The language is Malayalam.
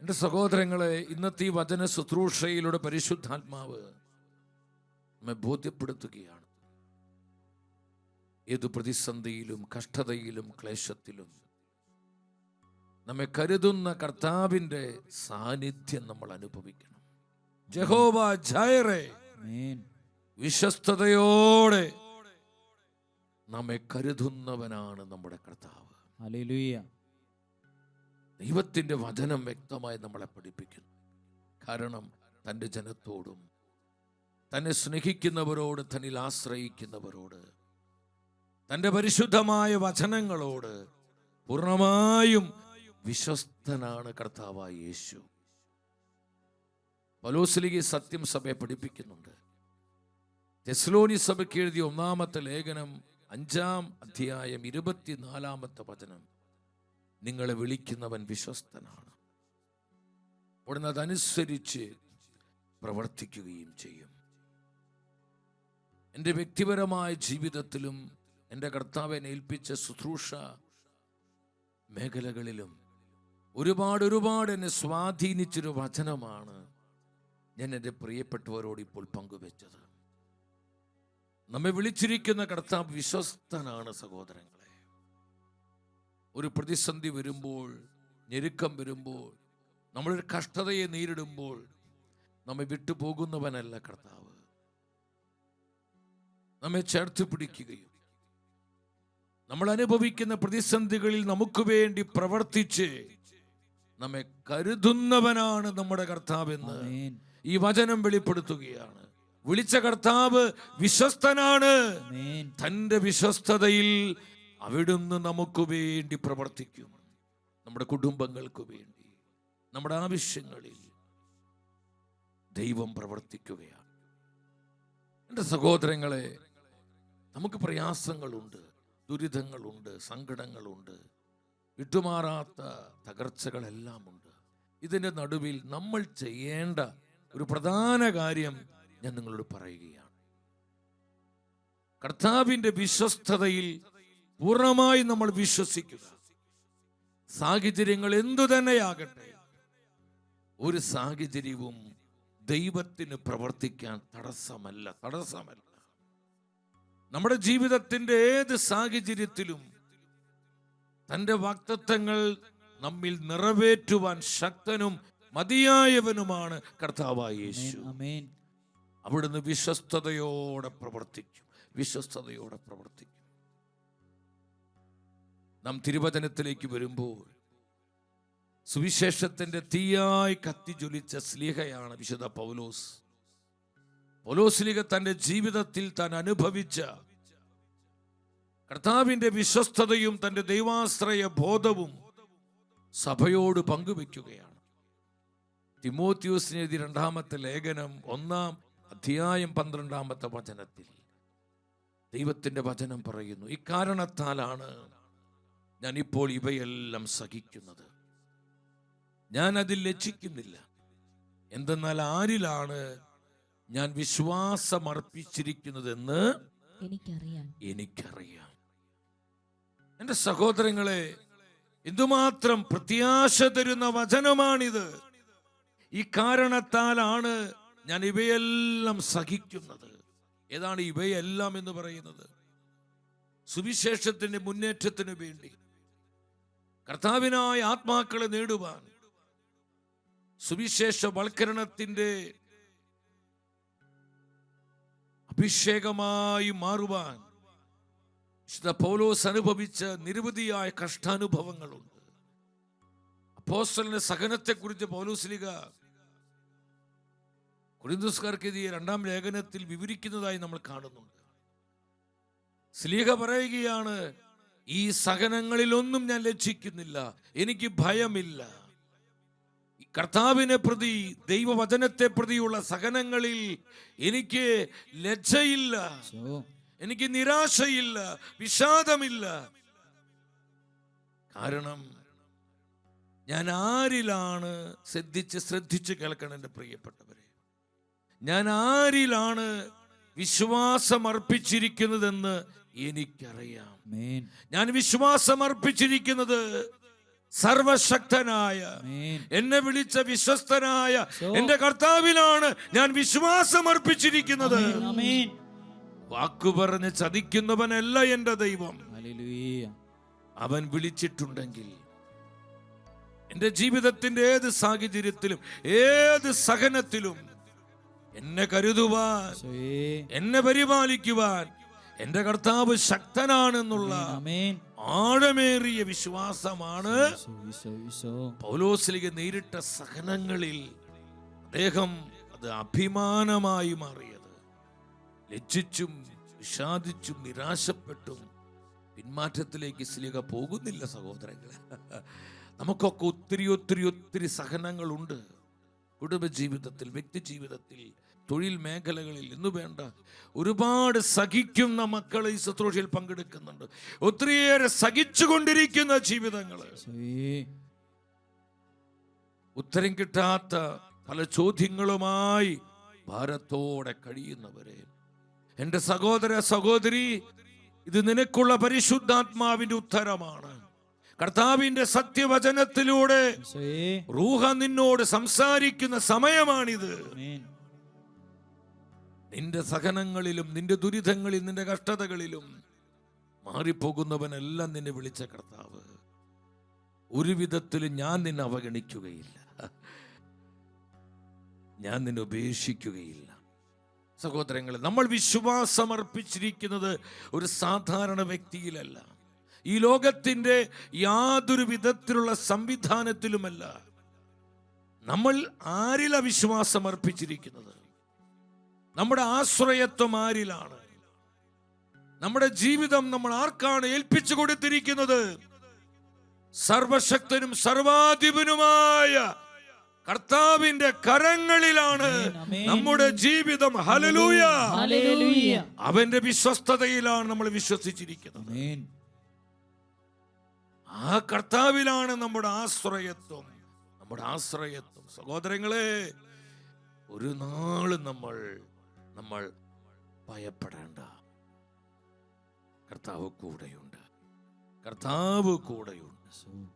എൻ്റെ സഹോദരങ്ങളെ, ഇന്നത്തെ ഈ വചന ശുശ്രൂഷയിലൂടെ പരിശുദ്ധാത്മാവ് നമ്മെ ബോധ്യപ്പെടുത്തുകയാണ്. ഏതു പ്രതിസന്ധിയിലും കഷ്ടതയിലും ക്ലേശത്തിലും നമ്മെ കരുതുന്ന കർത്താവിൻ്റെ സാന്നിധ്യം നമ്മൾ അനുഭവിക്കണം. യഹോവ ജൈറേ, വിശ്വസ്തയോടെ നമ്മെ കരുതുന്നവനാണ് നമ്മുടെ കർത്താവ്. ഹല്ലേലൂയ. ദൈവത്തിൻ്റെ വചനം വ്യക്തമായി നമ്മളെ പഠിപ്പിക്കുന്നു. കാരണം തൻ്റെ ജനത്തോടും തന്നെ സ്നേഹിക്കുന്നവരോട്, തന്നിൽ ആശ്രയിക്കുന്നവരോട്, തൻ്റെ പരിശുദ്ധമായ വചനങ്ങളോട് പൂർണ്ണമായും വിശ്വസ്തനാണ് കർത്താവായ യേശു. പൗലോസ്ലീഹ സത്യം സഭയെ പഠിപ്പിക്കുന്നുണ്ട്. തെസ്സലോനി സഭയ്ക്ക് എഴുതിയ 1-ാമത്തെ ലേഖനം 5-ാം അധ്യായം 24-ാമത്തെ വചനം, നിങ്ങളെ വിളിക്കുന്നവൻ വിശ്വസ്തനാണ്, ഉടനെ അതനുസരിച്ച് പ്രവർത്തിക്കുകയും ചെയ്യും. എൻ്റെ വ്യക്തിപരമായ ജീവിതത്തിലും എൻ്റെ കർത്താവിനെ ഏൽപ്പിച്ച ശുശ്രൂഷ മേഖലകളിലും ഒരുപാട് എന്നെ സ്വാധീനിച്ചൊരു വചനമാണ് ഞാൻ എൻ്റെ പ്രിയപ്പെട്ടവരോട് ഇപ്പോൾ പങ്കുവെച്ചത്. നമ്മെ വിളിച്ചിരിക്കുന്ന കർത്താവ് വിശ്വസ്തനാണ് സഹോദരങ്ങളെ. ഒരു പ്രതിസന്ധി വരുമ്പോൾ, ഞെരുക്കം വരുമ്പോൾ, നമ്മളൊരു കഷ്ടതയെ നേരിടുമ്പോൾ നമ്മെ വിട്ടുപോകുന്നവനല്ല കർത്താവ്. നമ്മെ ചേർത്ത് പിടിക്കുകയും നമ്മൾ അനുഭവിക്കുന്ന പ്രതിസന്ധികളിൽ നമുക്ക് വേണ്ടി പ്രവർത്തിച്ച് നമ്മെ കരുതുന്നവനാണ് നമ്മുടെ കർത്താവെന്ന് ഈ വചനം വെളിപ്പെടുത്തുകയാണ്. വിളിച്ച കർത്താവ് വിശ്വസ്തനാണ്. തൻ്റെ വിശ്വസ്തതയിൽ അവിടുന്ന് നമുക്ക് വേണ്ടി പ്രവർത്തിക്കും. നമ്മുടെ കുടുംബങ്ങൾക്ക് വേണ്ടി, നമ്മുടെ ആവശ്യങ്ങളിൽ ദൈവം പ്രവർത്തിക്കുകയാണ്. എൻ്റെ സഹോദരങ്ങളെ, നമുക്ക് പ്രയാസങ്ങളുണ്ട്, ദുരിതങ്ങളുണ്ട്, സങ്കടങ്ങളുണ്ട്, വിട്ടുമാറാത്ത തകർച്ചകളെല്ലാം ഉണ്ട്. ഇതിൻ്റെ നടുവിൽ നമ്മൾ ചെയ്യേണ്ട ഒരു പ്രധാന കാര്യം ഞാൻ നിങ്ങളോട് പറയുകയാണ്. കർത്താവിൻ്റെ വിശ്വസ്തതയിൽ പൂർണ്ണമായി നമ്മൾ വിശ്വസിക്കുക. സാഹചര്യങ്ങൾ എന്തു തന്നെയാകട്ടെ, ഒരു സാഹചര്യവും ദൈവത്തിന് പ്രവർത്തിക്കാൻ തടസ്സമല്ല. നമ്മുടെ ജീവിതത്തിൻ്റെ ഏത് സാഹചര്യത്തിലും തൻ്റെ വാഗ്ദത്തങ്ങൾ നമ്മിൽ നിറവേറ്റുവാൻ ശക്തനും മതിയായവനുമാണ് കർത്താവായ യേശു. അവിടുന്ന് വിശ്വസ്തയോടെ പ്രവർത്തിക്കും. നാം തിരുവചനത്തിലേക്ക് വരുമ്പോൾ സുവിശേഷത്തിന്റെ തീയായി കത്തിജ്വലിച്ച സ്ലീഹയാണ് വിശുദ്ധ പൗലോസ്. പൗലോസ്ലീഹ തന്റെ ജീവിതത്തിൽ താൻ അനുഭവിച്ച കർത്താവിന്റെ വിശ്വസ്തതയും തന്റെ ദൈവാശ്രയ ബോധവും സഭയോട് പങ്കുവെക്കുകയാണ്. തിമോത്തിയോസിന് എഴുതിയ 2-ാമത്തെ ലേഖനം 1-ാം അധ്യായം 12-ാമത്തെ വചനത്തിൽ ദൈവത്തിന്റെ വചനം പറയുന്നു, ഇക്കാരണത്താലാണ് ഞാൻ ഇപ്പോൾ ഇവയെല്ലാം സഹിക്കുന്നത്. ഞാൻ അതിൽ ലജ്ജിക്കുന്നില്ല. എന്തെന്നാൽ ആരിലാണ് ഞാൻ വിശ്വാസമർപ്പിച്ചിരിക്കുന്നതെന്ന് എനിക്കറിയാം. എൻ്റെ സഹോദരങ്ങളെ, എന്തുമാത്രം പ്രത്യാശ തരുന്ന വചനമാണിത്. ഈ കാരണത്താലാണ് ഞാൻ ഇവയെല്ലാം സഹിക്കുന്നത്. ഏതാണ് ഇവയെല്ലാം എന്ന് പറയുന്നത്? സുവിശേഷത്തിന്റെ മുന്നേറ്റത്തിന് വേണ്ടി, കർത്താവിനായ ആത്മാക്കളെ നേടുവാൻ, സുവിശേഷവൽക്കരണത്തിന്റെ അഭിഷേകമായി മാറുവാൻ വിശുദ്ധ പൗലോസ് അനുഭവിച്ച നിരവധിയായ കഷ്ടാനുഭവങ്ങളുണ്ട്. അപ്പോസ്തലന്റെ സഹനത്തെക്കുറിച്ച് പൗലോസ്ലീഹ കൊരിന്ത്യക്കാർക്ക് എഴുതിയ 2-ാം ലേഖനത്തിൽ വിവരിക്കുന്നതായി നമ്മൾ കാണുന്നുണ്ട്. സ്ലീഹ പറയുകയാണ്, ഈ സഹനങ്ങളിലൊന്നും ഞാൻ ലജ്ജിക്കുന്നില്ല, എനിക്ക് ഭയമില്ല. കർത്താവിനെ പ്രതി, ദൈവവചനത്തെ പ്രതിയുള്ള സഹനങ്ങളിൽ എനിക്ക് ലജ്ജയില്ല, എനിക്ക് നിരാശയില്ല, വിഷാദമില്ല. കാരണം ഞാൻ ആരിലാണ് ശ്രദ്ധിച്ച് കേൾക്കണം എൻ്റെ പ്രിയപ്പെട്ടവരെ, ഞാൻ ആരിലാണ് വിശ്വാസമർപ്പിച്ചിരിക്കുന്നതെന്ന് എനിക്കറിയാം. ഞാൻ വിശ്വാസമർപ്പിച്ചിരിക്കുന്നത് സർവശക്തനായ എന്നെ വിളിച്ച വിശ്വസ്തനായ എന്റെ കർത്താവിലാണ് ഞാൻ വിശ്വാസം അർപ്പിച്ചിരിക്കുന്നത്. വാക്കു പറഞ്ഞ് ചതിക്കുന്നവനല്ല എന്റെ ദൈവം. അവൻ വിളിച്ചിട്ടുണ്ടെങ്കിൽ എന്റെ ജീവിതത്തിന്റെ ഏത് സാഹചര്യത്തിലും ഏത് സഹനത്തിലും എന്നെ കരുതുവാൻ, എന്നെ പരിപാലിക്കുവാൻ എന്റെ കർത്താവ് ശക്തനാണെന്നുള്ള ആഴമേറിയ വിശ്വാസമാണ് പൗലോസ്ലീഹ നേരിട്ട സഹനങ്ങളിൽ അദ്ദേഹം അത് അഭിമാനമായി മാറിയത്. ലജ്ജിച്ചും വിഷാദിച്ചും നിരാശപ്പെട്ടും പിന്മാറ്റത്തിലേക്ക് സ്ലീഹ പോകുന്നില്ല സഹോദരങ്ങളെ. നമുക്കൊക്കെ ഒത്തിരി ഒത്തിരി ഒത്തിരി സഹനങ്ങളുണ്ട്. കുടുംബജീവിതത്തിൽ, വ്യക്തി ജീവിതത്തിൽ, തൊഴിൽ മേഖലകളിൽ ഇന്നു വേണ്ട ഒരുപാട് സഹിക്കുന്ന മക്കൾ ഈ ശുശ്രൂഷയിൽ പങ്കെടുക്കുന്നുണ്ട്. ഒത്തിരിയേറെ സഹിച്ചുകൊണ്ടിരിക്കുന്ന ജീവിതങ്ങൾ, ഉത്തരം കിട്ടാത്ത പല ചോദ്യങ്ങളുമായി ഭാരത്തോടെ കഴിയുന്നവരെ, എൻ്റെ സഹോദര സഹോദരി, ഇത് നിനക്കുള്ള പരിശുദ്ധാത്മാവിന്റെ ഉത്തരമാണ്. കർത്താവിന്റെ സത്യവചനത്തിലൂടെ റൂഹ നിന്നോട് സംസാരിക്കുന്ന സമയമാണിത്. നിന്റെ സഹനങ്ങളിലും നിന്റെ ദുരിതങ്ങളിലും നിന്റെ കഷ്ടതകളിലും മാറിപ്പോകുന്നവനെല്ലാം നിന്നെ വിളിച്ച കർത്താവ് ഒരു വിധത്തിലും ഞാൻ നിന്നെ അവഗണിക്കുകയില്ല, ഞാൻ നിന്നെ ഉപേക്ഷിക്കുകയില്ല. സഹോദരങ്ങളെ, നമ്മൾ വിശ്വാസം അർപ്പിച്ചിരിക്കുന്നത് ഒരു സാധാരണ വ്യക്തിയിലല്ല, ഈ ലോകത്തിന്റെ യാതൊരു വിധത്തിലുള്ള സംവിധാനത്തിലുമല്ല. നമ്മൾ ആരിലാ വിശ്വാസം അർപ്പിച്ചിരിക്കുന്നത്? നമ്മുടെ ആശ്രയത്വം ആരിലാണ്? നമ്മുടെ ജീവിതം നമ്മൾ ആർക്കാണ് ഏൽപ്പിച്ചു കൊടുത്തിരിക്കുന്നത്? സർവശക്തനും സർവാധിപനുമായ കർത്താവിന്റെ കരങ്ങളിലാണ് നമ്മുടെ ജീവിതം. ഹല്ലേലൂയ! അവന്റെ വിശ്വസ്തതയിലാണ് നമ്മൾ വിശ്വസിച്ചിരിക്കുന്നത്. ആ കർത്താവിലാണ് നമ്മുടെ ആശ്രയത്വം. നമ്മുടെ ആശ്രയത്വം സഹോദരങ്ങളെ, ഒരു നാളും നമ്മൾ ഭയപ്പെടേണ്ട. കർത്താവ് കൂടെയുണ്ട്, കർത്താവ് കൂടെയുണ്ട്.